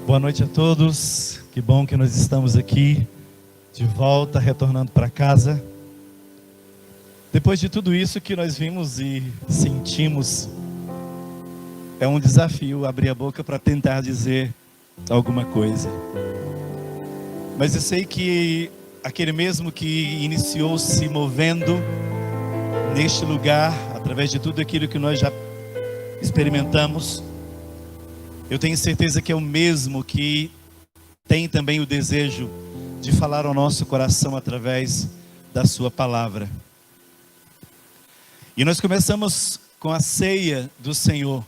Boa noite a todos, que bom que nós estamos aqui, de volta, retornando para casa. Depois de tudo isso que nós vimos e sentimos, é um desafio abrir a boca para tentar dizer alguma coisa. Mas eu sei que aquele mesmo que iniciou se movendo neste lugar, através de tudo aquilo que nós já experimentamos, eu tenho certeza que é o mesmo que tem também o desejo de falar ao nosso coração através da sua palavra. E nós começamos com a ceia do Senhor.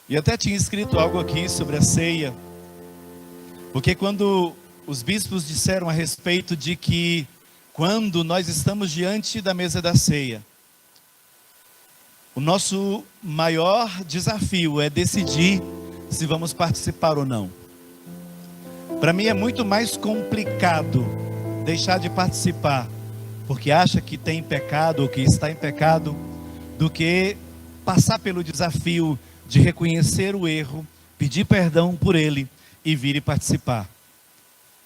E até tinha escrito algo aqui sobre a ceia, porque quando os bispos disseram a respeito de que quando nós estamos diante da mesa da ceia, o nosso maior desafio é decidir se vamos participar ou não. Para mim é muito mais complicado deixar de participar, porque acha que tem pecado ou que está em pecado, do que passar pelo desafio de reconhecer o erro, pedir perdão por ele e vir e participar.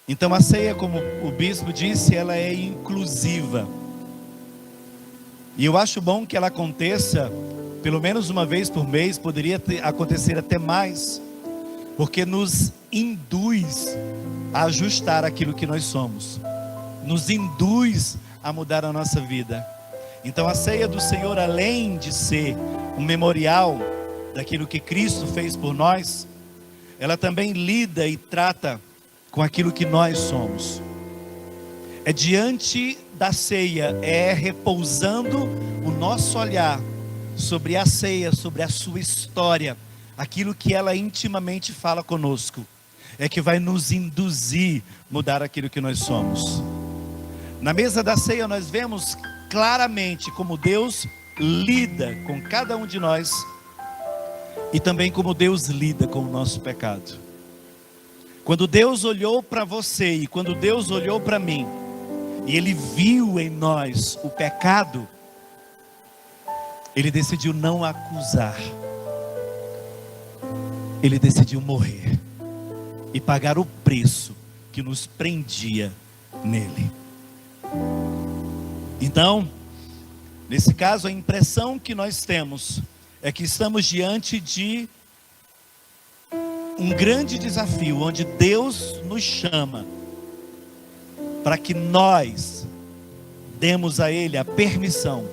Então a ceia, como o bispo disse, ela é inclusiva. E eu acho bom que ela aconteça pelo menos uma vez por mês, poderia acontecer até mais, porque nos induz a ajustar aquilo que nós somos, nos induz a mudar a nossa vida. Então a ceia do Senhor, além de ser um memorial daquilo que Cristo fez por nós, ela também lida e trata com aquilo que nós somos. É diante da ceia, é repousando o nosso olhar sobre a ceia, sobre a sua história, aquilo que ela intimamente fala conosco, é que vai nos induzir a mudar aquilo que nós somos. Na mesa da ceia nós vemos claramente como Deus lida com cada um de nós, e também como Deus lida com o nosso pecado. Quando Deus olhou para você e quando Deus olhou para mim, e Ele viu em nós o pecado, Ele decidiu não acusar. Ele decidiu morrer e pagar o preço que nos prendia nele. Então, nesse caso, a impressão que nós temos é que estamos diante de um grande desafio, onde Deus nos chama para que nós demos a Ele a permissão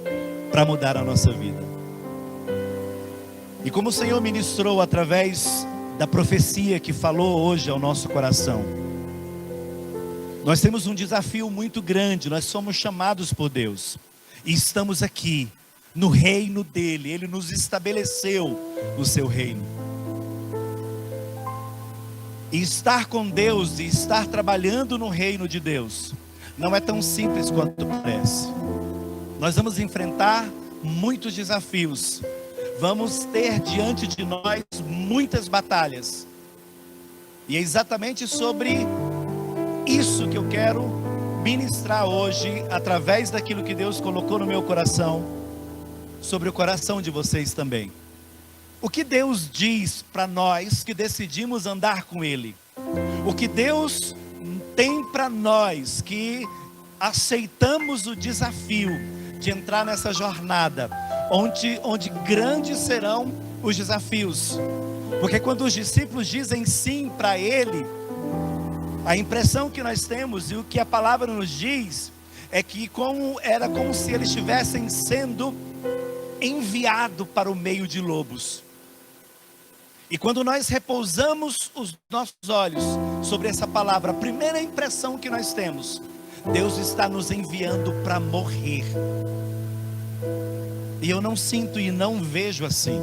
para mudar a nossa vida. E como o Senhor ministrou através da profecia que falou hoje ao nosso coração, nós temos um desafio muito grande. Nós somos chamados por Deus e estamos aqui no reino dele. Ele nos estabeleceu no seu reino. E estar com Deus e estar trabalhando no reino de Deus não é tão simples quanto parece. Nós vamos enfrentar muitos desafios. Vamos ter diante de nós muitas batalhas. E é exatamente sobre isso que eu quero ministrar hoje, através daquilo que Deus colocou no meu coração, sobre o coração de vocês também. O que Deus diz para nós que decidimos andar com Ele? O que Deus tem para nós que aceitamos o desafio de entrar nessa jornada, onde grandes serão os desafios? Porque quando os discípulos dizem sim para Ele, a impressão que nós temos e o que a palavra nos diz é que era como se eles estivessem sendo enviados para o meio de lobos. E quando nós repousamos os nossos olhos sobre essa palavra, a primeira impressão que nós temos, Deus está nos enviando para morrer. E eu não sinto e não vejo assim.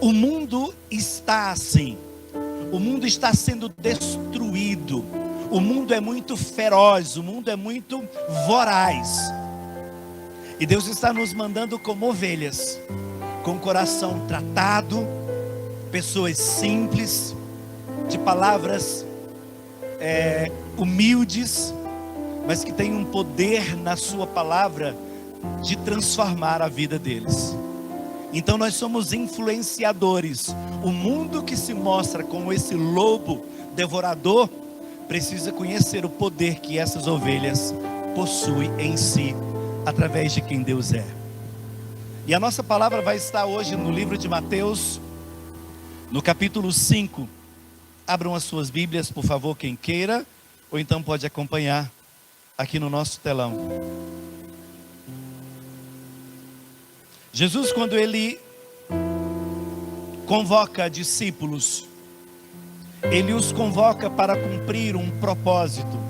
O mundo está assim. O mundo está sendo destruído. O mundo é muito feroz. O mundo é muito voraz. E Deus está nos mandando como ovelhas, com o coração tratado, pessoas simples, de palavras humildes, mas que tem um poder na sua palavra de transformar a vida deles. Então nós somos influenciadores. O mundo que se mostra como esse lobo devorador precisa conhecer o poder que essas ovelhas possuem em si, através de quem Deus é. E a nossa palavra vai estar hoje no livro de Mateus, no capítulo 5. Abram as suas Bíblias, por favor, quem queira, ou então pode acompanhar aqui no nosso telão. Jesus, quando ele convoca discípulos, ele os convoca para cumprir um propósito.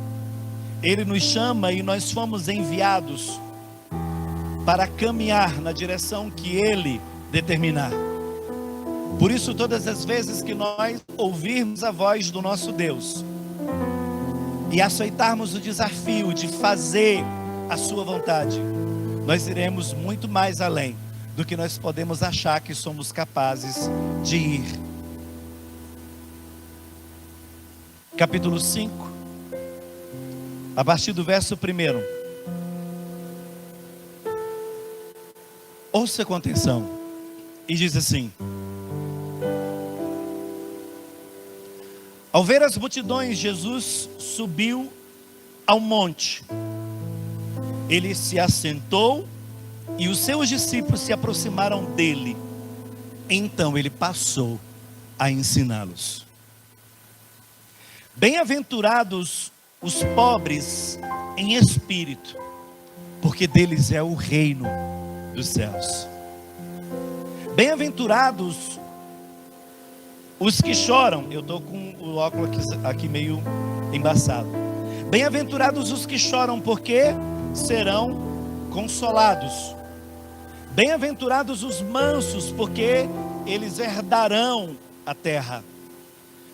Ele nos chama e nós fomos enviados para caminhar na direção que ele determinar. Por isso, todas as vezes que nós ouvirmos a voz do nosso Deus e aceitarmos o desafio de fazer a sua vontade, nós iremos muito mais além do que nós podemos achar que somos capazes de ir. Capítulo 5, a partir do verso 1. Ouça com atenção. E diz assim: ao ver as multidões, Jesus subiu ao monte. Ele se assentou e os seus discípulos se aproximaram dele. Então ele passou a ensiná-los. Bem-aventurados os pobres em espírito, porque deles é o reino dos céus. Bem-aventurados os que choram. Eu estou com o óculos aqui meio embaçado. Bem-aventurados os que choram, porque serão consolados. Bem-aventurados os mansos, porque eles herdarão a terra.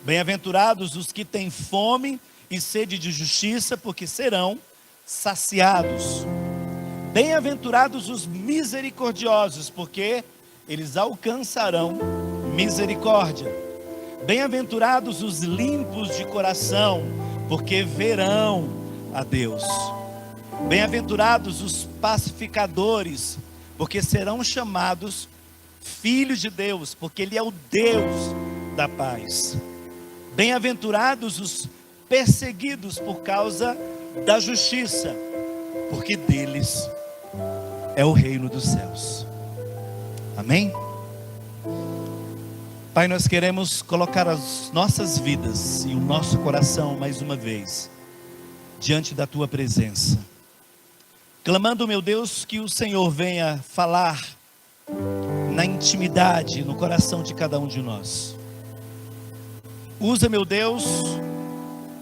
Bem-aventurados os que têm fome e sede de justiça, porque serão saciados. Bem-aventurados os misericordiosos, porque eles alcançarão misericórdia. Bem-aventurados os limpos de coração, porque verão a Deus. Bem-aventurados os pacificadores, porque serão chamados filhos de Deus, porque Ele é o Deus da paz. Bem-aventurados os perseguidos por causa da justiça, porque deles é o reino dos céus. Amém? Pai, nós queremos colocar as nossas vidas e o nosso coração mais uma vez diante da Tua presença, clamando, meu Deus, que o Senhor venha falar na intimidade, no coração de cada um de nós. Usa, meu Deus,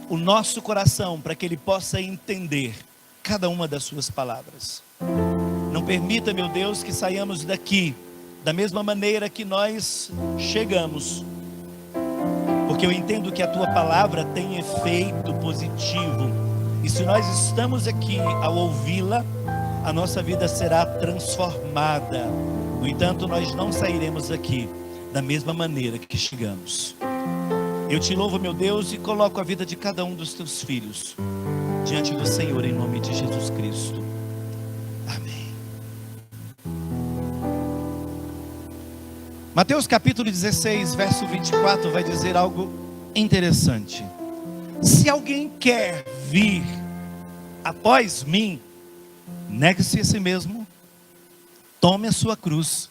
o nosso coração para que ele possa entender cada uma das suas palavras. Não permita, meu Deus, que saiamos daqui da mesma maneira que nós chegamos, porque eu entendo que a tua palavra tem efeito positivo, e se nós estamos aqui ao ouvi-la, a nossa vida será transformada. No entanto, nós não sairemos aqui da mesma maneira que chegamos. Eu te louvo, meu Deus, e coloco a vida de cada um dos teus filhos diante do Senhor, em nome de Jesus Cristo. Amém. Mateus capítulo 16, verso 24, vai dizer algo interessante. Se alguém quer vir após mim, negue-se a si mesmo, tome a sua cruz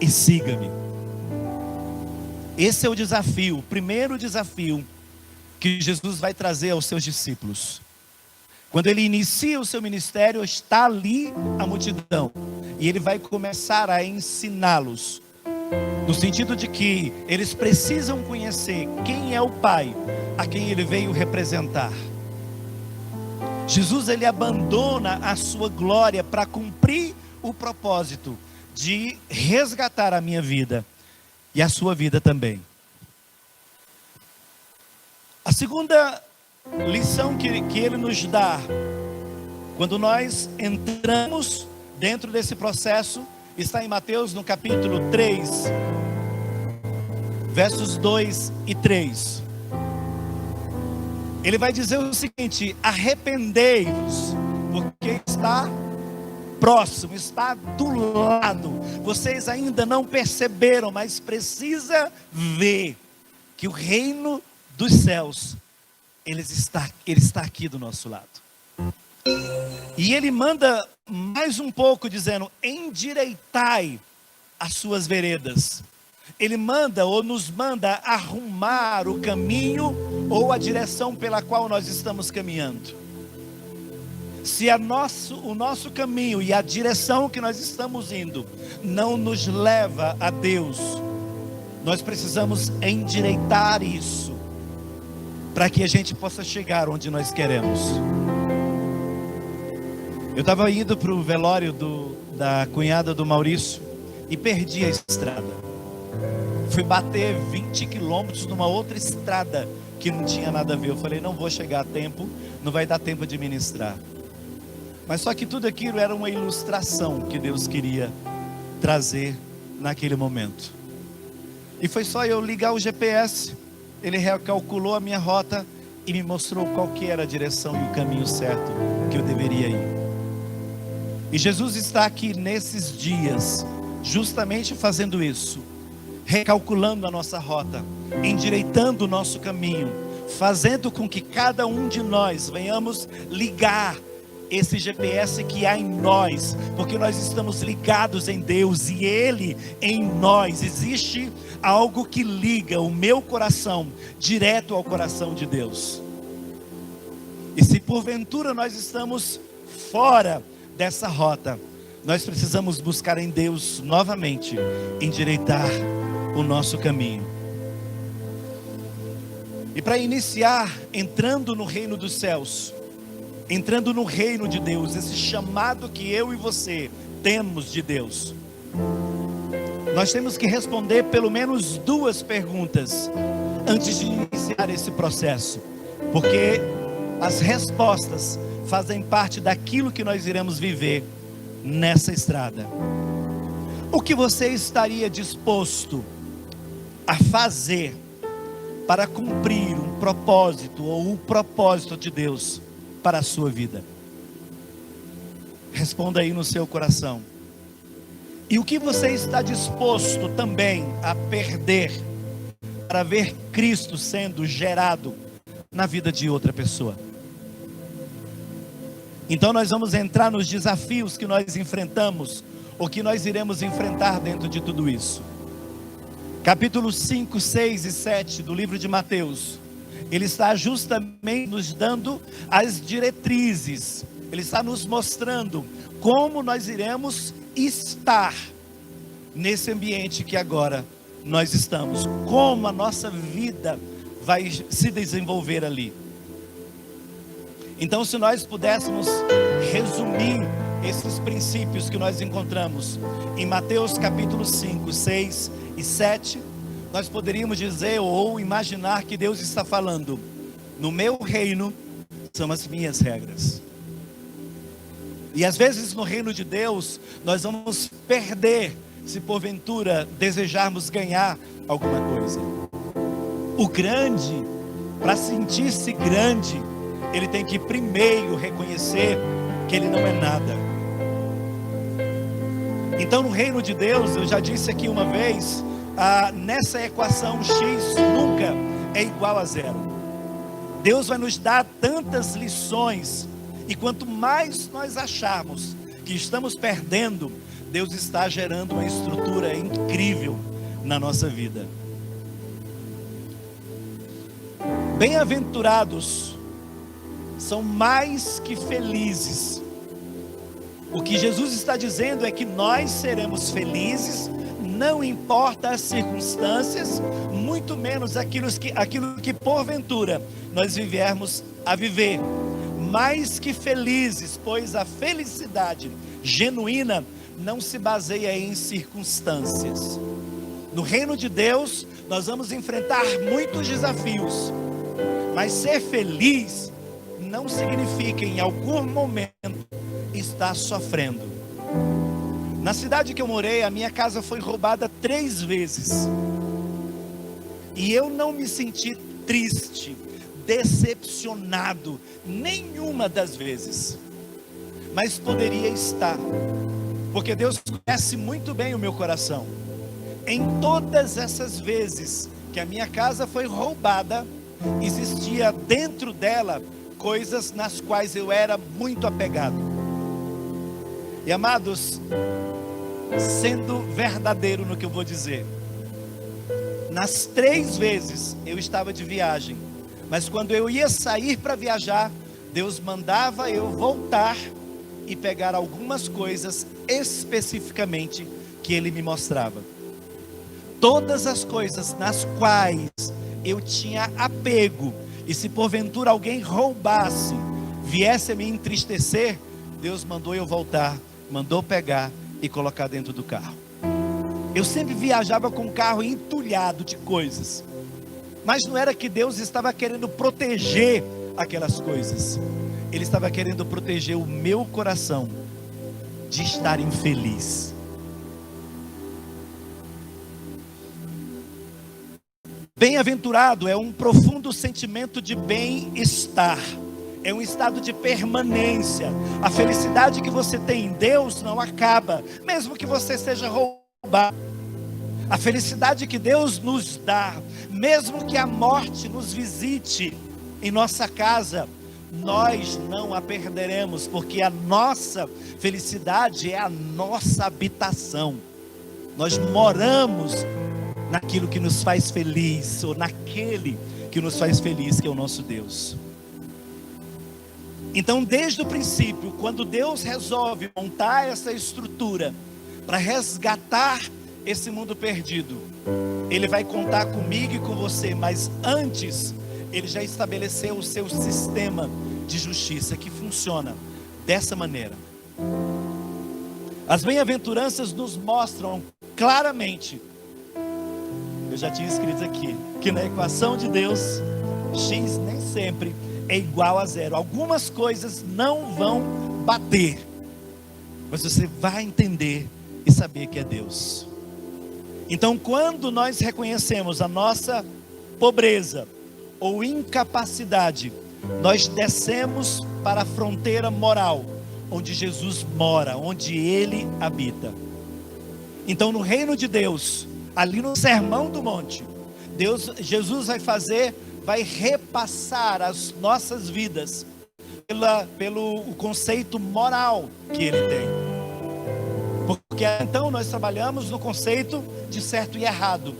e siga-me. Esse é o desafio, o primeiro desafio que Jesus vai trazer aos seus discípulos. Quando ele inicia o seu ministério, está ali a multidão, e ele vai começar a ensiná-los, no sentido de que eles precisam conhecer quem é o Pai a quem ele veio representar. Jesus, ele abandona a sua glória para cumprir o propósito de resgatar a minha vida e a sua vida também. A segunda lição que ele nos dá, quando nós entramos dentro desse processo, está em Mateus no capítulo 3, versos 2 e 3. Ele vai dizer o seguinte: arrependei-vos, porque está próximo, está do lado. Vocês ainda não perceberam, mas precisa ver que o reino dos céus, ele está aqui do nosso lado. E ele manda mais um pouco dizendo: endireitai as suas veredas. Ele manda ou nos manda arrumar o caminho ou a direção pela qual nós estamos caminhando. Se o nosso caminho e a direção que nós estamos indo não nos leva a Deus, nós precisamos endireitar isso, para que a gente possa chegar onde nós queremos. Eu estava indo para o velório da cunhada do Maurício e perdi a estrada. Fui bater 20 quilômetros numa outra estrada que não tinha nada a ver. Eu falei: não vou chegar a tempo, não vai dar tempo de ministrar. Mas só que tudo aquilo era uma ilustração que Deus queria trazer naquele momento. E foi só eu ligar o GPS, ele recalculou a minha rota e me mostrou qual que era a direção e o caminho certo que eu deveria ir. E Jesus está aqui nesses dias, justamente fazendo isso, recalculando a nossa rota, endireitando o nosso caminho, fazendo com que cada um de nós venhamos ligar esse GPS que há em nós, porque nós estamos ligados em Deus e Ele em nós. Existe algo que liga o meu coração direto ao coração de Deus. E se porventura nós estamos fora dessa rota, nós precisamos buscar em Deus novamente, endireitar o nosso caminho. E para iniciar, entrando no reino dos céus, entrando no reino de Deus, esse chamado que eu e você temos de Deus, nós temos que responder pelo menos 2 perguntas antes de iniciar esse processo, porque as respostas fazem parte daquilo que nós iremos viver nessa estrada. O que você estaria disposto a fazer para cumprir um propósito ou o propósito de Deus para a sua vida? Responda aí no seu coração. E o que você está disposto também a perder para ver Cristo sendo gerado na vida de outra pessoa? Então nós vamos entrar nos desafios que nós enfrentamos, ou que nós iremos enfrentar dentro de tudo isso. Capítulos 5, 6 e 7 do livro de Mateus, ele está justamente nos dando as diretrizes, ele está nos mostrando como nós iremos estar nesse ambiente que agora nós estamos, como a nossa vida vai se desenvolver ali. Então, se nós pudéssemos resumir esses princípios que nós encontramos em Mateus capítulo 5, 6 e 7, nós poderíamos dizer ou imaginar que Deus está falando: no meu reino são as minhas regras. E às vezes no reino de Deus nós vamos perder, se porventura desejarmos ganhar alguma coisa. O grande, para sentir-se grande, ele tem que primeiro reconhecer que ele não é nada. Então no reino de Deus, eu já disse aqui uma vez, nessa equação X nunca é igual a 0. Deus vai nos dar tantas lições, e quanto mais nós acharmos que estamos perdendo, Deus está gerando uma estrutura incrível na nossa vida. Bem-aventurados são mais que felizes. O que Jesus está dizendo é que nós seremos felizes, não importa as circunstâncias, muito menos aquilo que porventura nós viermos a viver. Mais que felizes, pois a felicidade genuína não se baseia em circunstâncias. No reino de Deus, nós vamos enfrentar muitos desafios, mas ser feliz não significa em algum momento estar sofrendo. Na cidade que eu morei, a minha casa foi roubada 3 vezes. E eu não me senti triste, decepcionado, nenhuma das vezes. mas poderia estar, porque Deus conhece muito bem o meu coração. Em todas essas vezes que a minha casa foi roubada, existia dentro dela coisas nas quais eu era muito apegado. E amados, sendo verdadeiro no que eu vou dizer, nas 3 vezes eu estava de viagem, mas quando eu ia sair para viajar, Deus mandava eu voltar e pegar algumas coisas especificamente que Ele me mostrava. Todas as coisas nas quais eu tinha apego, e se porventura alguém roubasse, viesse a me entristecer, Deus mandou eu voltar, mandou pegar e colocar dentro do carro. Eu sempre viajava com o carro entulhado de coisas, mas não era que Deus estava querendo proteger aquelas coisas, Ele estava querendo proteger o meu coração de estar infeliz. Bem-aventurado é um profundo sentimento de bem-estar, é um estado de permanência. A felicidade que você tem em Deus não acaba, mesmo que você seja roubado. A felicidade que Deus nos dá, mesmo que a morte nos visite em nossa casa, nós não a perderemos, porque a nossa felicidade é a nossa habitação. Nós moramos naquilo que nos faz feliz, ou naquele que nos faz feliz, que é o nosso Deus. Então, desde o princípio, quando Deus resolve montar essa estrutura para resgatar esse mundo perdido, Ele vai contar comigo e com você, mas antes, Ele já estabeleceu o seu sistema de justiça, que funciona dessa maneira. As bem-aventuranças nos mostram claramente, eu já tinha escrito aqui, que na equação de Deus, X nem sempre é igual a 0. Algumas coisas não vão bater, mas você vai entender e saber que é Deus. Então, quando nós reconhecemos a nossa pobreza ou incapacidade, nós descemos para a fronteira moral, onde Jesus mora, onde Ele habita. Então, no reino de Deus, ali no Sermão do Monte, Jesus vai repassar as nossas vidas pelo conceito moral que Ele tem. Porque então nós trabalhamos no conceito de certo e errado,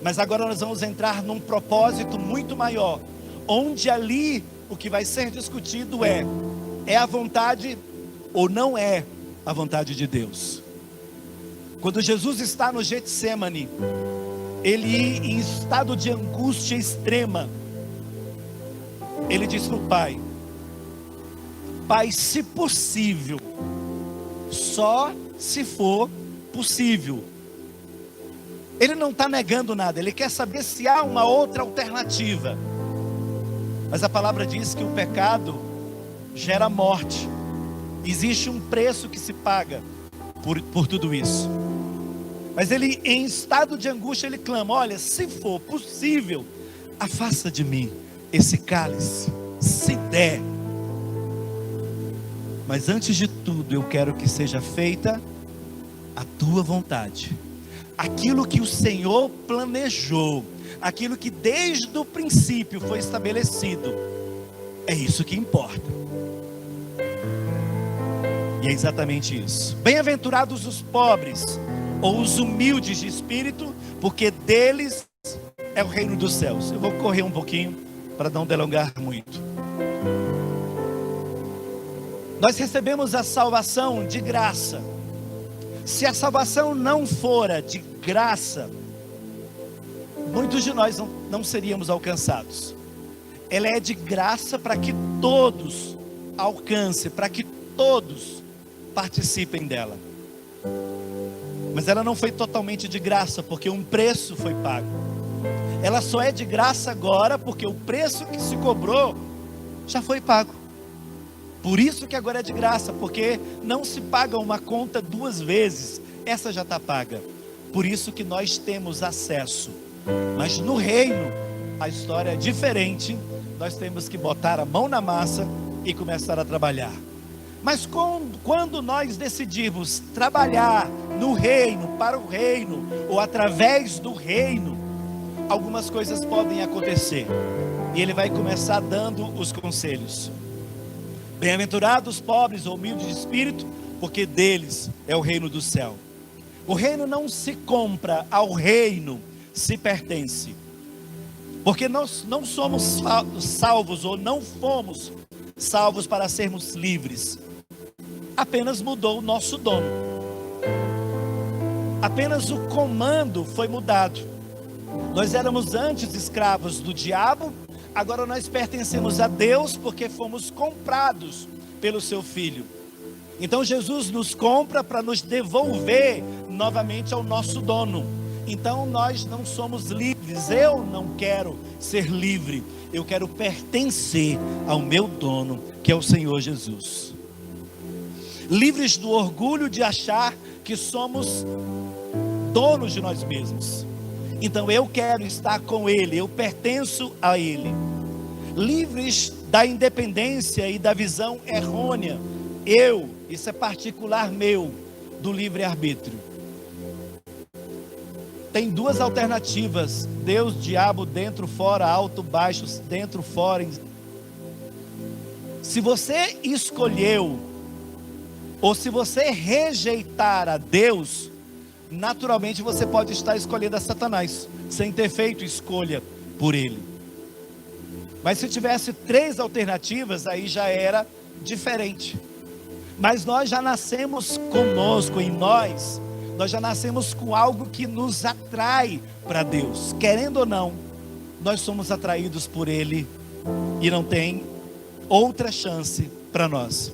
mas agora nós vamos entrar num propósito muito maior, onde ali o que vai ser discutido é a vontade ou não é a vontade de Deus. Quando Jesus está no Getsêmani, Ele em estado de angústia extrema, Ele diz para o Pai: Pai, se possível, só se for possível. Ele não está negando nada, Ele quer saber se há uma outra alternativa. Mas a palavra diz que o pecado gera morte. Existe um preço que se paga por tudo isso. Mas Ele, em estado de angústia, Ele clama: olha, se for possível, afasta de mim esse cálice, se der. Mas antes de tudo, eu quero que seja feita a tua vontade. Aquilo que o Senhor planejou, aquilo que desde o princípio foi estabelecido, é isso que importa. E é exatamente isso. Bem-aventurados os pobres, ou os humildes de espírito, porque deles é o reino dos céus. Eu vou correr um pouquinho, para não delongar muito. Nós recebemos a salvação de graça. Se a salvação não fora de graça, muitos de nós não seríamos alcançados. Ela é de graça para que todos alcancem, para que todos participem dela. Mas ela não foi totalmente de graça, porque um preço foi pago. Ela só é de graça agora, porque o preço que se cobrou já foi pago. Por isso que agora é de graça, porque não se paga uma conta 2 vezes, essa já está paga. Por isso que nós temos acesso. Mas no reino, a história é diferente. Nós temos que botar a mão na massa e começar a trabalhar. Mas quando nós decidimos trabalhar no reino, para o reino, ou através do reino, algumas coisas podem acontecer. E ele vai começar dando os conselhos. Bem-aventurados os pobres ou humildes de espírito, porque deles é o reino do céu. O reino não se compra, ao reino se pertence. Porque nós não somos salvos, ou não fomos salvos para sermos livres. Apenas mudou o nosso dono. Apenas o comando foi mudado. Nós éramos antes escravos do diabo, agora nós pertencemos a Deus, porque fomos comprados pelo seu Filho. Então Jesus nos compra para nos devolver novamente ao nosso dono. Então nós não somos livres. Eu não quero ser livre, eu quero pertencer ao meu dono, que é o Senhor Jesus. Livres do orgulho de achar que somos donos de nós mesmos. Então eu quero estar com Ele, eu pertenço a Ele. Livres da independência e da visão errônea. Isso é particular meu, do livre-arbítrio. Tem duas alternativas: Deus, diabo, dentro, fora, alto, baixo, dentro, fora. Se você escolheu, ou se você rejeitar a Deus, naturalmente você pode estar escolhendo a Satanás, sem ter feito escolha por ele. Mas se tivesse três alternativas, aí já era diferente. Mas nós já nascemos conosco, em nós já nascemos com algo que nos atrai para Deus. Querendo ou não, nós somos atraídos por Ele, e não tem outra chance para nós.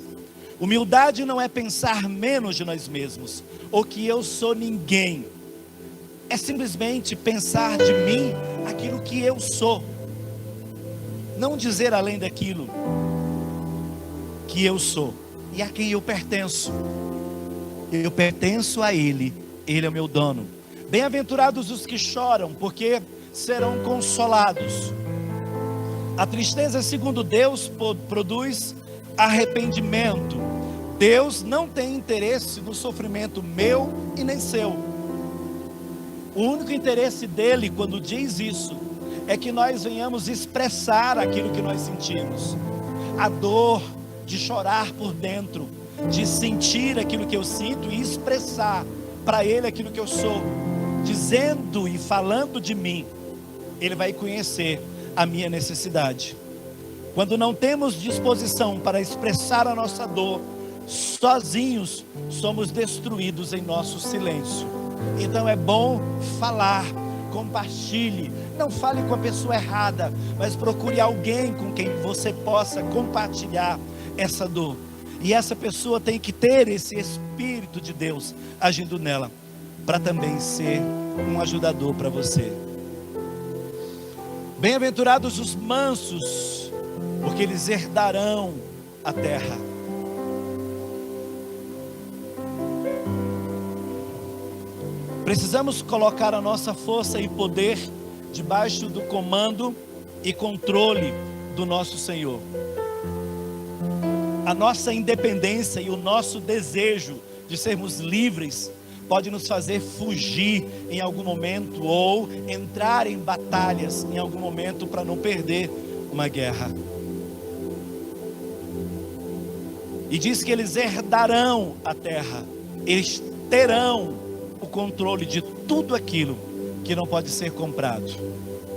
Humildade não é pensar menos de nós mesmos, ou que eu sou ninguém. É simplesmente pensar de mim aquilo que eu sou. Não dizer além daquilo que eu sou e a quem eu pertenço. Eu pertenço a Ele, Ele é o meu dono. Bem-aventurados os que choram, porque serão consolados. A tristeza, segundo Deus, produz arrependimento. Deus não tem interesse no sofrimento meu e nem seu. O único interesse dele, quando diz isso, é que nós venhamos expressar aquilo que nós sentimos. A dor de chorar por dentro, de sentir aquilo que eu sinto e expressar para Ele aquilo que eu sou, dizendo e falando de mim. Ele vai conhecer a minha necessidade. Quando não temos disposição para expressar a nossa dor, sozinhos somos destruídos em nosso silêncio. Então é bom falar, compartilhe. Não fale com a pessoa errada, mas procure alguém com quem você possa compartilhar essa dor. E essa pessoa tem que ter esse Espírito de Deus agindo nela, para também ser um ajudador para você. Bem-aventurados os mansos, porque eles herdarão a terra. Precisamos colocar a nossa força e poder debaixo do comando e controle do nosso Senhor. A nossa independência e o nosso desejo de sermos livres pode nos fazer fugir em algum momento, ou entrar em batalhas em algum momento para não perder uma guerra. E diz que eles herdarão a terra, eles terão o controle de tudo aquilo que não pode ser comprado.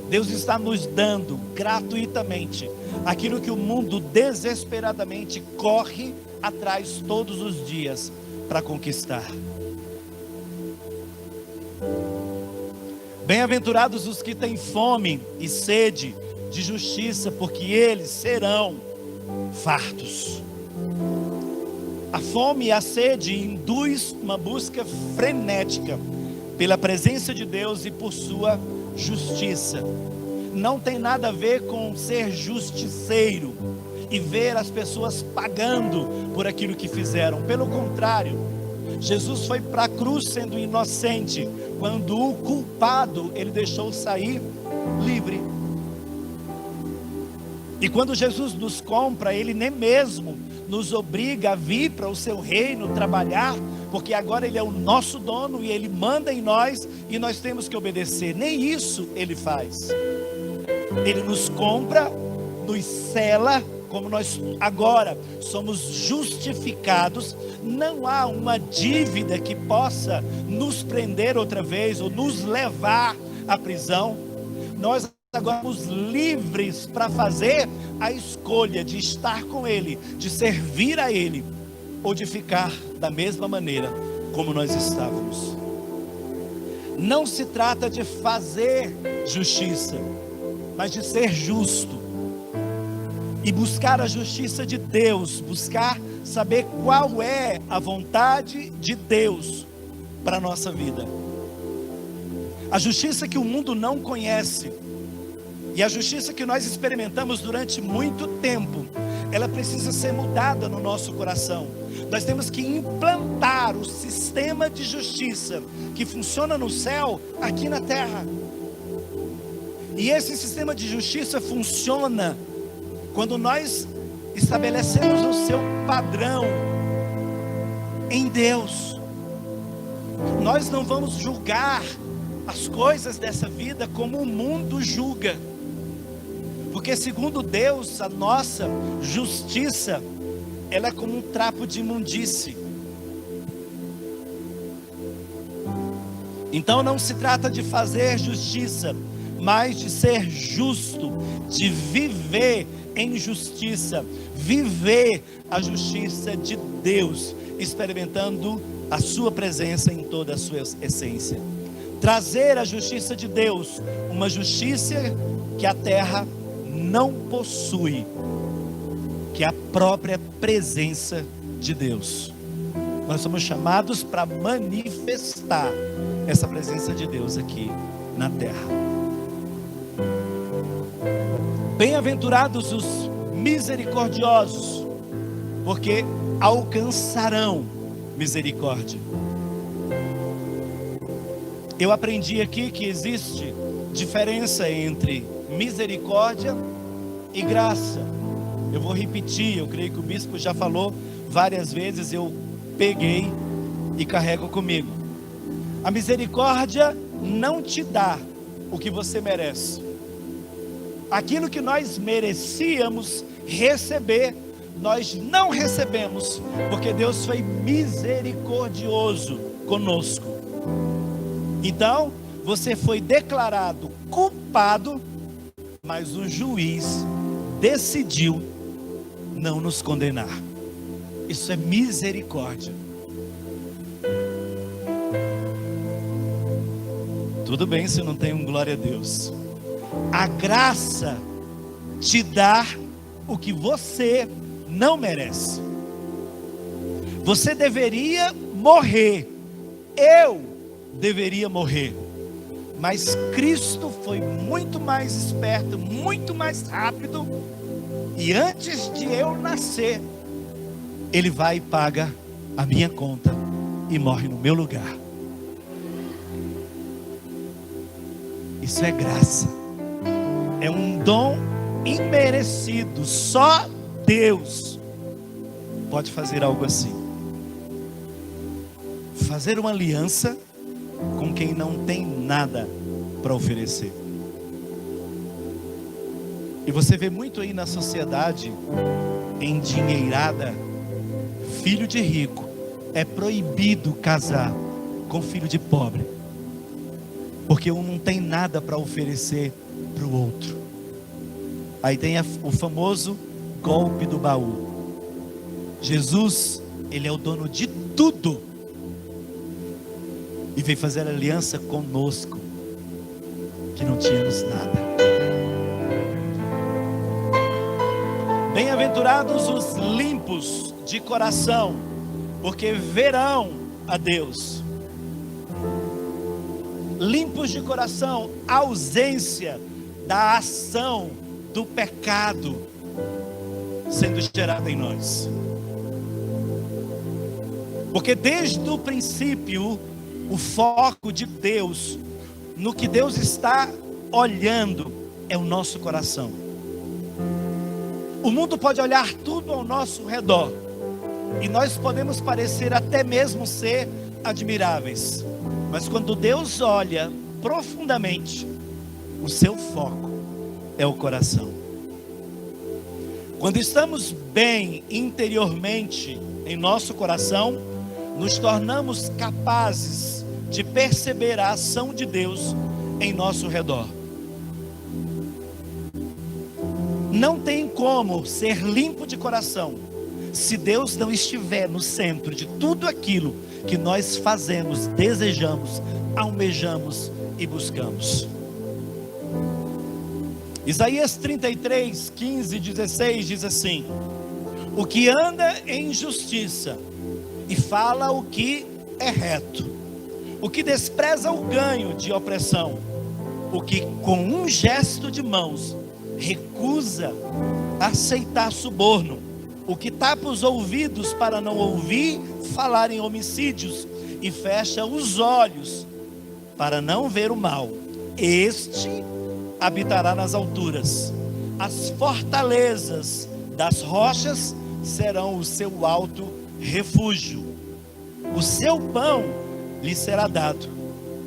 Deus está nos dando gratuitamente aquilo que o mundo desesperadamente corre atrás todos os dias para conquistar. Bem-aventurados os que têm fome e sede de justiça, porque eles serão fartos. A fome e a sede induz uma busca frenética pela presença de Deus e por sua justiça. Não tem nada a ver com ser justiceiro e ver as pessoas pagando por aquilo que fizeram. Pelo contrário, Jesus foi para a cruz sendo inocente, quando o culpado ele deixou sair livre. E quando Jesus nos compra, Ele nem mesmo nos obriga a vir para o seu reino trabalhar, porque agora Ele é o nosso dono e Ele manda em nós e nós temos que obedecer. Nem isso Ele faz. Ele nos compra, nos sela, como nós agora somos justificados. Não há uma dívida que possa nos prender outra vez ou nos levar à prisão. Nós agora somos livres para fazer a escolha de estar com Ele, de servir a Ele, ou de ficar da mesma maneira como nós estávamos. Não se trata de fazer justiça, mas de ser justo. E buscar a justiça de Deus, buscar saber qual é a vontade de Deus para a nossa vida. A justiça que o mundo não conhece, e a justiça que nós experimentamos durante muito tempo, ela precisa ser mudada no nosso coração. Nós temos que implantar o sistema de justiça que funciona no céu, aqui na terra. E esse sistema de justiça funciona quando nós estabelecemos o seu padrão em Deus. Nós não vamos julgar as coisas dessa vida como o mundo julga, porque segundo Deus, a nossa justiça, ela é como um trapo de imundície. Então não se trata de fazer justiça, mas de ser justo, de viver em justiça, viver a justiça de Deus, experimentando a sua presença em toda a sua essência. Trazer a justiça de Deus, uma justiça que a terra não possui, que é a própria presença de Deus. Nós somos chamados para manifestar essa presença de Deus aqui na terra. Bem-aventurados os misericordiosos, porque alcançarão misericórdia. Eu aprendi aqui que existe diferença entre misericórdia e graça. Eu vou repetir, eu creio que o bispo já falou várias vezes, eu peguei e carrego comigo. A misericórdia não te dá o que você merece. Aquilo que nós merecíamos receber, nós não recebemos, porque Deus foi misericordioso conosco. Então, você foi declarado culpado, mas o juiz decidiu não nos condenar. Isso é misericórdia. Tudo bem se não tem um glória a Deus. A graça te dá o que você não merece. Você deveria morrer, eu deveria morrer, mas Cristo foi muito mais esperto, muito mais rápido, e antes de eu nascer, Ele vai e paga a minha conta e morre no meu lugar. Isso é graça. É um dom imerecido. Só Deus pode fazer algo assim. Fazer uma aliança com quem não tem nada para oferecer. E você vê muito aí na sociedade endinheirada, filho de rico é proibido casar com filho de pobre, porque um não tem nada para oferecer para o outro. Aí tem o famoso golpe do baú. Jesus, Ele é o dono de tudo, e veio fazer aliança conosco, que não tínhamos nada. Bem-aventurados os limpos de coração, porque verão a Deus. Limpos de coração, ausência da ação do pecado sendo gerada em nós. Porque desde o princípio, o foco de Deus, no que Deus está olhando, é o nosso coração. O mundo pode olhar tudo ao nosso redor, e nós podemos parecer até mesmo ser admiráveis. Mas quando Deus olha profundamente, o seu foco é o coração. Quando estamos bem interiormente em nosso coração, nos tornamos capazes de perceber a ação de Deus em nosso redor. Não tem como ser limpo de coração se Deus não estiver no centro de tudo aquilo que nós fazemos, desejamos, almejamos e buscamos. Isaías 33, 15 e 16 diz assim: o que anda em justiça e fala o que é reto, o que despreza o ganho de opressão, o que com um gesto de mãos recusa aceitar suborno, o que tapa os ouvidos para não ouvir falar em homicídios e fecha os olhos para não ver o mal, este habitará nas alturas, as fortalezas das rochas serão o seu alto refúgio, o seu pão lhe será dado,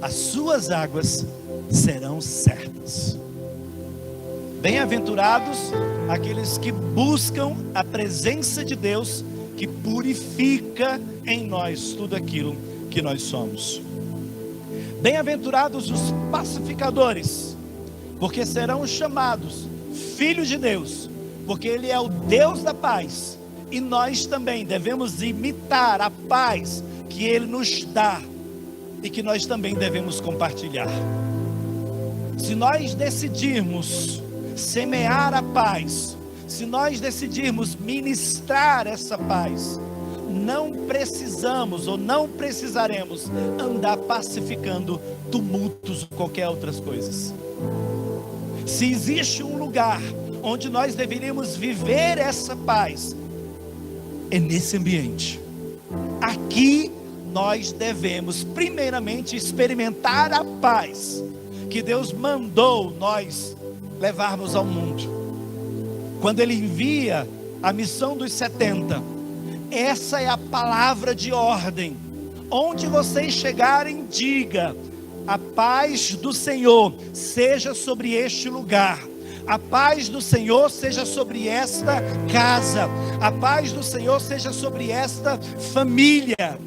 as suas águas serão certas. Bem-aventurados aqueles que buscam a presença de Deus, que purifica em nós tudo aquilo que nós somos. Bem-aventurados os pacificadores, porque serão chamados filhos de Deus, porque Ele é o Deus da paz, e nós também devemos imitar a paz que Ele nos dá, e que nós também devemos compartilhar. Se nós decidirmos semear a paz, se nós decidirmos ministrar essa paz, não precisamos ou não precisaremos andar pacificando tumultos ou qualquer outras coisas. Se existe um lugar onde nós deveríamos viver essa paz, é nesse ambiente. Aqui nós devemos primeiramente experimentar a paz que Deus mandou nós levarmos ao mundo. Quando Ele envia a missão dos 70, essa é a palavra de ordem. Onde vocês chegarem, diga: a paz do Senhor seja sobre este lugar, a paz do Senhor seja sobre esta casa, a paz do Senhor seja sobre esta família.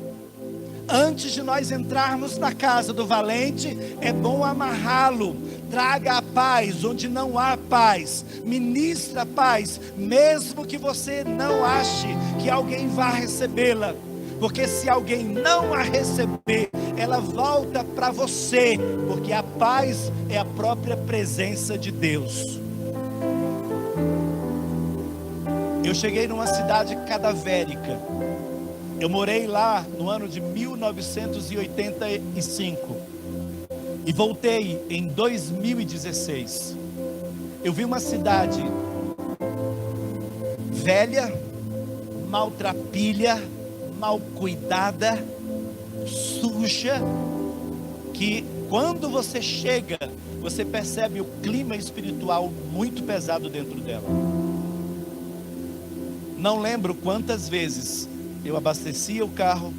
Antes de nós entrarmos na casa do valente, é bom amarrá-lo. Traga a paz onde não há paz, ministra a paz, mesmo que você não ache que alguém vá recebê-la, porque se alguém não a receber, ela volta para você, porque a paz é a própria presença de Deus. Eu cheguei numa cidade cadavérica, eu morei lá no ano de 1985, e voltei em 2016. Eu vi uma cidade velha, maltrapilha, mal cuidada, suja, que quando você chega, você percebe o clima espiritual muito pesado dentro dela. Não lembro quantas vezes eu abastecia o carro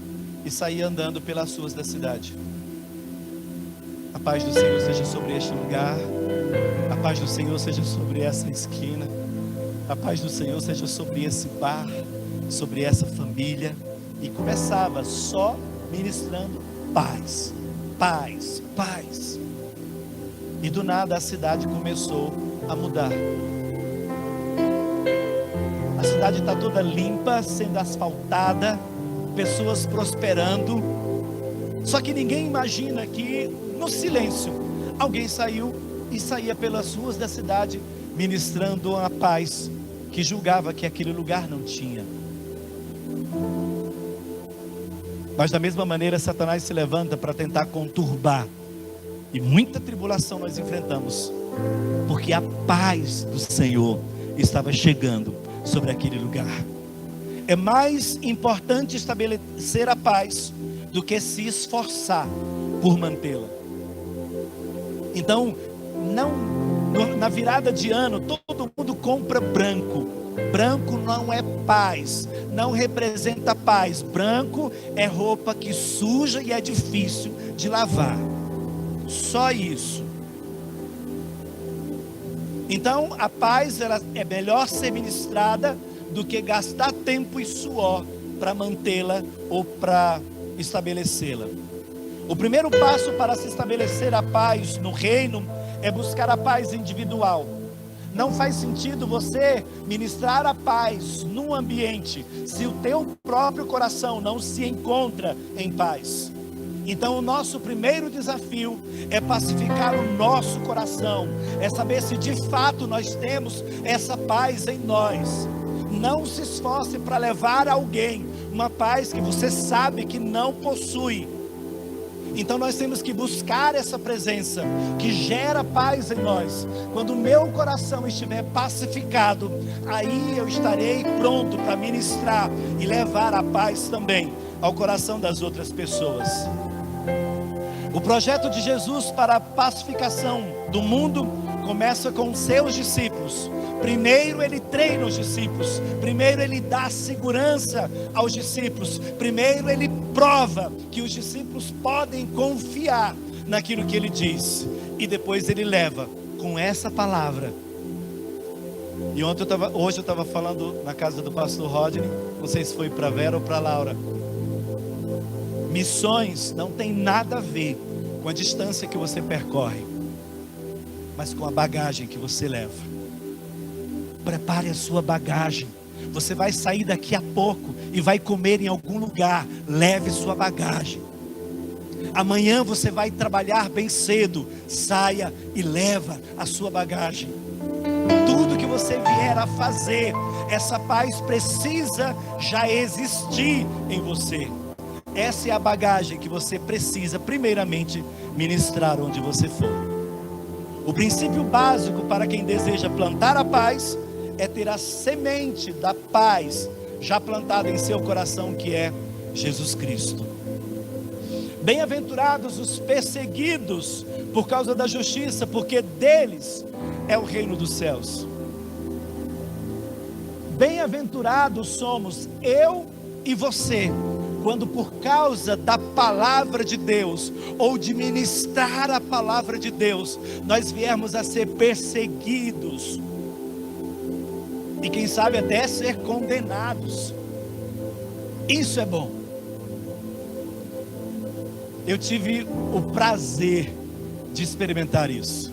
e saía andando pelas ruas da cidade. A paz do Senhor seja sobre este lugar, a paz do Senhor seja sobre essa esquina, a paz do Senhor seja sobre esse bar, sobre essa família. E começava só ministrando paz, paz, paz. E do nada a cidade começou a mudar. A cidade está toda limpa, sendo asfaltada, pessoas prosperando. Só que ninguém imagina que no silêncio alguém saiu e saía pelas ruas da cidade ministrando a paz que julgava que aquele lugar não tinha. Mas da mesma maneira Satanás se levanta para tentar conturbar, e muita tribulação nós enfrentamos, porque a paz do Senhor estava chegando sobre aquele lugar. É mais importante estabelecer a paz do que se esforçar por mantê-la. Então, não Na virada de ano, todo mundo compra branco. Branco não é paz, não representa paz. Branco é roupa que suja e é difícil de lavar. Só isso. Então a paz, ela é melhor ser ministrada do que gastar tempo e suor para mantê-la ou para estabelecê-la. O primeiro passo para se estabelecer a paz no reino é buscar a paz individual. Não faz sentido você ministrar a paz num ambiente se o teu próprio coração não se encontra em paz. Então o nosso primeiro desafio é pacificar o nosso coração, é saber se de fato nós temos essa paz em nós. Não se esforce para levar alguém uma paz que você sabe que não possui. Então nós temos que buscar essa presença que gera paz em nós. Quando o meu coração estiver pacificado, aí eu estarei pronto para ministrar e levar a paz também ao coração das outras pessoas. O projeto de Jesus para a pacificação do mundo começa com os seus discípulos. Primeiro ele treina os discípulos, primeiro ele dá segurança aos discípulos, primeiro ele prova que os discípulos podem confiar naquilo que ele diz, e depois ele leva com essa palavra. E hoje eu estava falando na casa do pastor Rodney, não sei se foi para Vera ou para Laura. Missões não tem nada a ver com a distância que você percorre, mas com a bagagem que você leva. Prepare a sua bagagem. Você vai sair daqui a pouco e vai comer em algum lugar. Leve sua bagagem. Amanhã você vai trabalhar bem cedo. Saia e leva a sua bagagem. Tudo que você vier a fazer, essa paz precisa já existir em você. Essa é a bagagem que você precisa primeiramente ministrar onde você for. O princípio básico para quem deseja plantar a paz é ter a semente da paz já plantada em seu coração, que é Jesus Cristo. Bem-aventurados os perseguidos por causa da justiça, porque deles é o reino dos céus. Bem-aventurados somos eu e você, quando por causa da palavra de Deus, ou de ministrar a palavra de Deus, nós viermos a ser perseguidos, e quem sabe até ser condenados. Isso é bom. Eu tive o prazer de experimentar isso,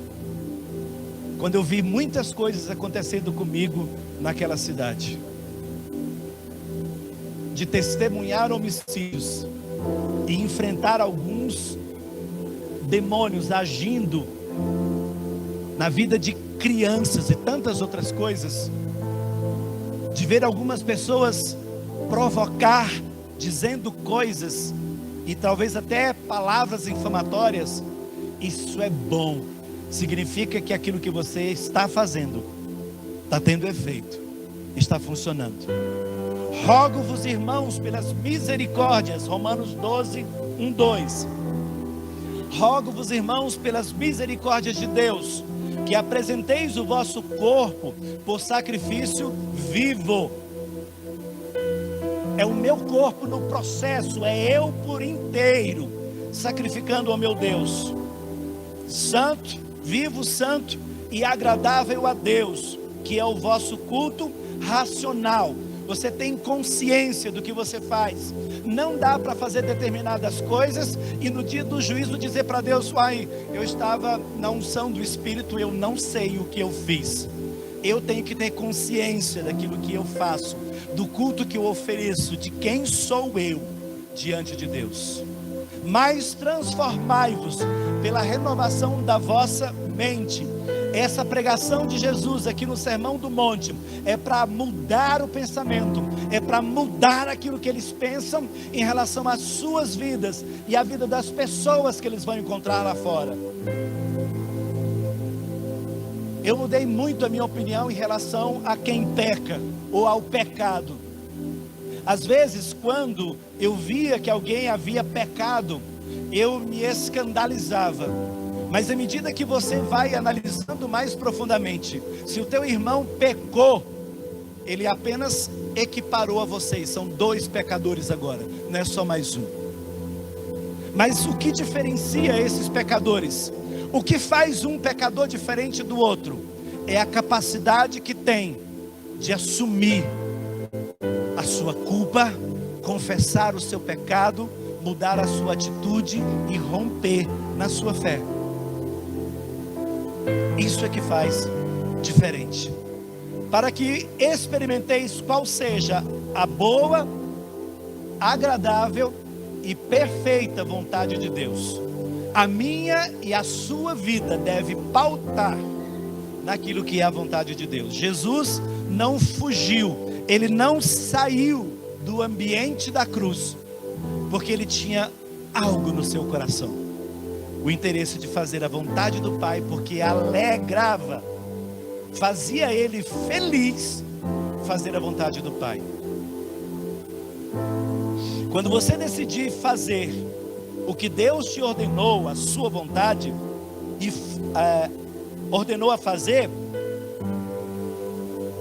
quando eu vi muitas coisas acontecendo comigo naquela cidade, de testemunhar homicídios e enfrentar alguns demônios agindo na vida de crianças e tantas outras coisas, de ver algumas pessoas provocar, dizendo coisas e talvez até palavras infamatórias. Isso é bom, significa que aquilo que você está fazendo está tendo efeito, está funcionando. Rogo-vos, irmãos, pelas misericórdias, Romanos 12, 1, 2. Rogo-vos, irmãos, pelas misericórdias de Deus, que apresenteis o vosso corpo por sacrifício vivo. É o meu corpo no processo, é eu por inteiro, sacrificando ao meu Deus, santo, vivo, santo e agradável a Deus, que é o vosso culto racional. Você tem consciência do que você faz. Não dá para fazer determinadas coisas e no dia do juízo dizer para Deus: ai, eu estava na unção do Espírito, eu não sei o que eu fiz. Eu tenho que ter consciência daquilo que eu faço, do culto que eu ofereço, de quem sou eu diante de Deus. Mas transformai-vos pela renovação da vossa mente. Essa pregação de Jesus aqui no Sermão do Monte é para mudar o pensamento, é para mudar aquilo que eles pensam em relação às suas vidas e à vida das pessoas que eles vão encontrar lá fora. Eu mudei muito a minha opinião em relação a quem peca ou ao pecado. Às vezes, quando eu via que alguém havia pecado, eu me escandalizava. Mas à medida que você vai analisando mais profundamente, se o teu irmão pecou, ele apenas equiparou a vocês, são 2 pecadores agora, não é só mais um. Mas o que diferencia esses pecadores? O que faz um pecador diferente do outro? É a capacidade que tem de assumir a sua culpa, confessar o seu pecado, mudar a sua atitude e romper na sua fé. Isso é que faz diferente. Para que experimenteis qual seja a boa, agradável e perfeita vontade de Deus. A minha e a sua vida deve pautar naquilo que é a vontade de Deus. Jesus não fugiu, ele não saiu do ambiente da cruz, porque ele tinha algo no seu coração, o interesse de fazer a vontade do Pai, porque alegrava, fazia ele feliz fazer a vontade do Pai. Quando você decidir fazer o que Deus te ordenou, a sua vontade, e ordenou a fazer,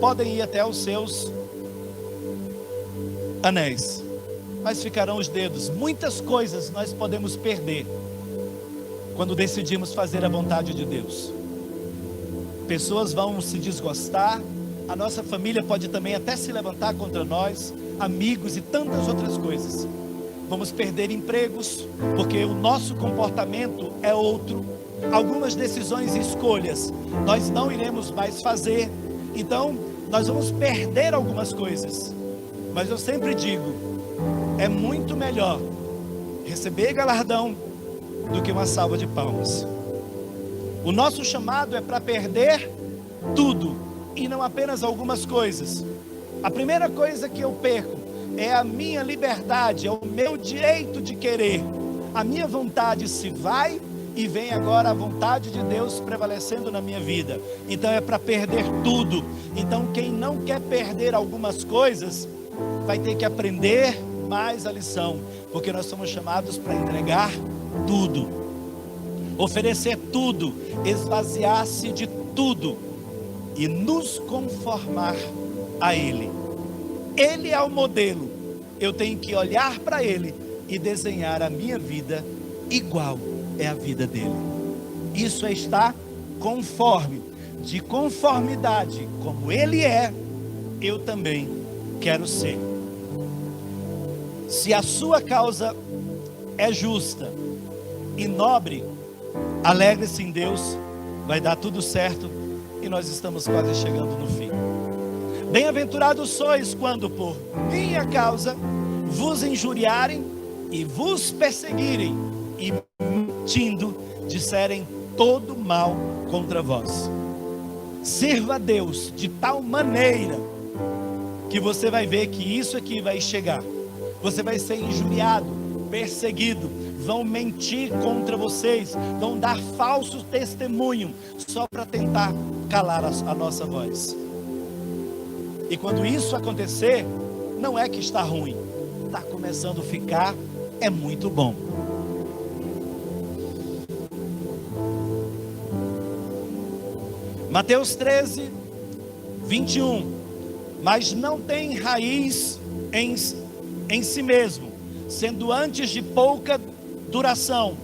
podem ir até os seus anéis, mas ficarão os dedos. Muitas coisas nós podemos perder quando decidimos fazer a vontade de Deus. Pessoas vão se desgostar, a nossa família pode também até se levantar contra nós, amigos e tantas outras coisas. Vamos perder empregos, porque o nosso comportamento é outro. Algumas decisões e escolhas nós não iremos mais fazer. Então nós vamos perder algumas coisas. Mas eu sempre digo, é muito melhor receber galardão do que uma salva de palmas. O nosso chamado é para perder tudo, e não apenas algumas coisas. A primeira coisa que eu perco é a minha liberdade, é o meu direito de querer. A minha vontade se vai e vem agora a vontade de Deus prevalecendo na minha vida. Então é para perder tudo. Então quem não quer perder algumas coisas, vai ter que aprender mais a lição, porque nós somos chamados para entregar tudo, oferecer tudo, esvaziar-se de tudo e nos conformar a Ele. Ele é o modelo, eu tenho que olhar para Ele e desenhar a minha vida igual é a vida dele. Isso é estar conforme, de conformidade, como Ele é, eu também quero ser. Se a sua causa é justa e nobre, alegre-se em Deus, vai dar tudo certo e nós estamos quase chegando no fim. Bem-aventurados sois quando por minha causa vos injuriarem e vos perseguirem e mentindo disserem todo mal contra vós. Sirva a Deus de tal maneira que você vai ver que isso aqui vai chegar. Você vai ser injuriado, perseguido, vão mentir contra vocês, vão dar falso testemunho só para tentar calar a nossa voz. E quando isso acontecer, não é que está ruim, está começando a ficar, é muito bom. Mateus 13, 21. Mas não tem raiz em si mesmo, sendo antes de pouca duração,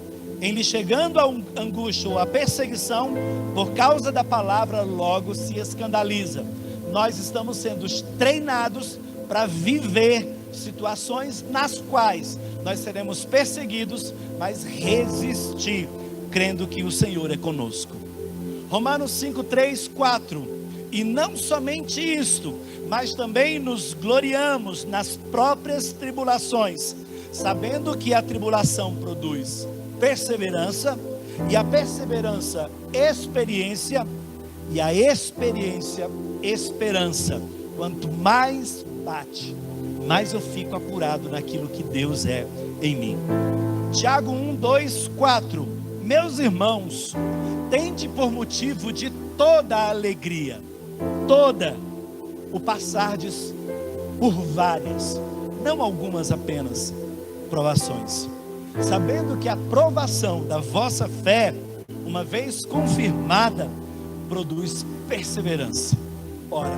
em lhe chegando a angústia ou a perseguição, por causa da palavra, logo se escandaliza. Nós estamos sendo treinados para viver situações nas quais nós seremos perseguidos, mas resistir, crendo que o Senhor é conosco. Romanos 5, 3, 4. E não somente isto, mas também nos gloriamos nas próprias tribulações, sabendo que a tribulação produz perseverança, e a perseverança, experiência, e a experiência, esperança. Quanto mais bate, mais eu fico apurado naquilo que Deus é em mim. Tiago 1, 2, 4. Meus irmãos, tende por motivo de toda a alegria, toda, o passardes por várias, não algumas apenas, provações, sabendo que a provação da vossa fé, uma vez confirmada, produz perseverança. Ora,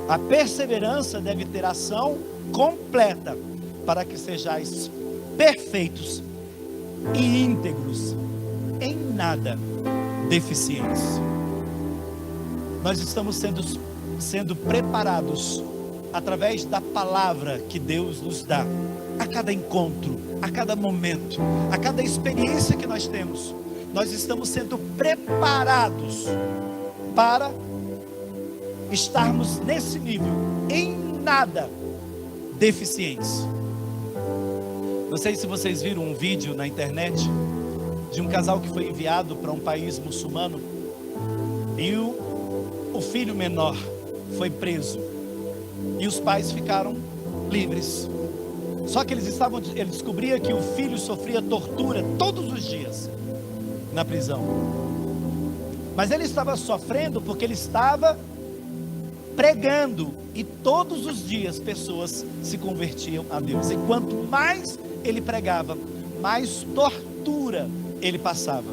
a perseverança deve ter ação completa, para que sejais perfeitos e íntegros, em nada deficientes. Nós estamos sendo preparados através da palavra que Deus nos dá, a cada encontro, a cada momento, a cada experiência que nós temos. Nós estamos sendo preparados para estarmos nesse nível, em nada deficientes. Não sei se vocês viram um vídeo na internet de um casal que foi enviado para um país muçulmano e o filho menor foi preso e os pais ficaram livres. Só que ele descobria que o filho sofria tortura todos os dias na prisão. Mas ele estava sofrendo porque ele estava pregando, e todos os dias pessoas se convertiam a Deus. E quanto mais ele pregava, mais tortura ele passava.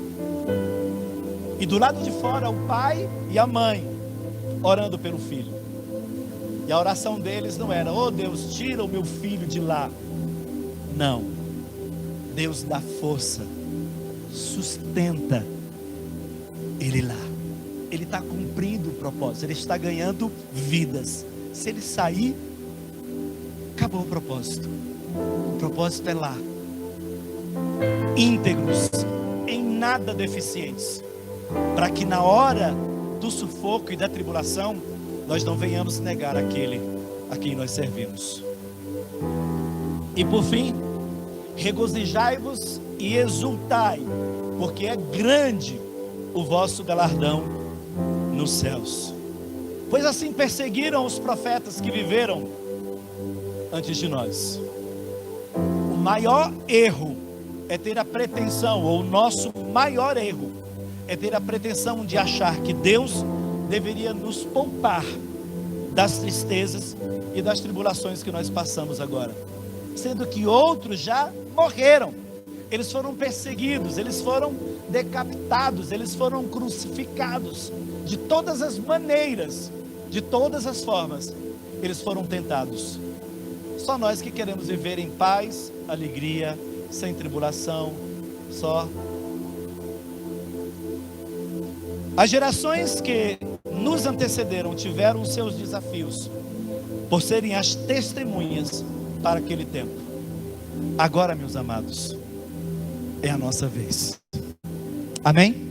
E do lado de fora, o pai e a mãe orando pelo filho. E a oração deles não era: oh Deus, tira o meu filho de lá. Não. Deus dá força, sustenta ele lá. Ele está cumprindo o propósito, ele está ganhando vidas. Se ele sair, acabou o propósito. O propósito é lá. Íntegros, em nada deficientes, para que na hora do sufoco e da tribulação, nós não venhamos negar aquele a quem nós servimos. E por fim, regozijai-vos e exultai, porque é grande o vosso galardão nos céus. Pois assim perseguiram os profetas que viveram antes de nós. O maior erro é ter a pretensão, ou o nosso maior erro é ter a pretensão de achar que Deus deveria nos poupar das tristezas e das tribulações que nós passamos agora, sendo que outros já morreram. Eles foram perseguidos, eles foram decapitados, eles foram crucificados de todas as maneiras, de todas as formas. Eles foram tentados. Só nós que queremos viver em paz, alegria, sem tribulação, só. As gerações que nos antecederam tiveram os seus desafios, por serem as testemunhas para aquele tempo. Agora, meus amados, é a nossa vez. Amém?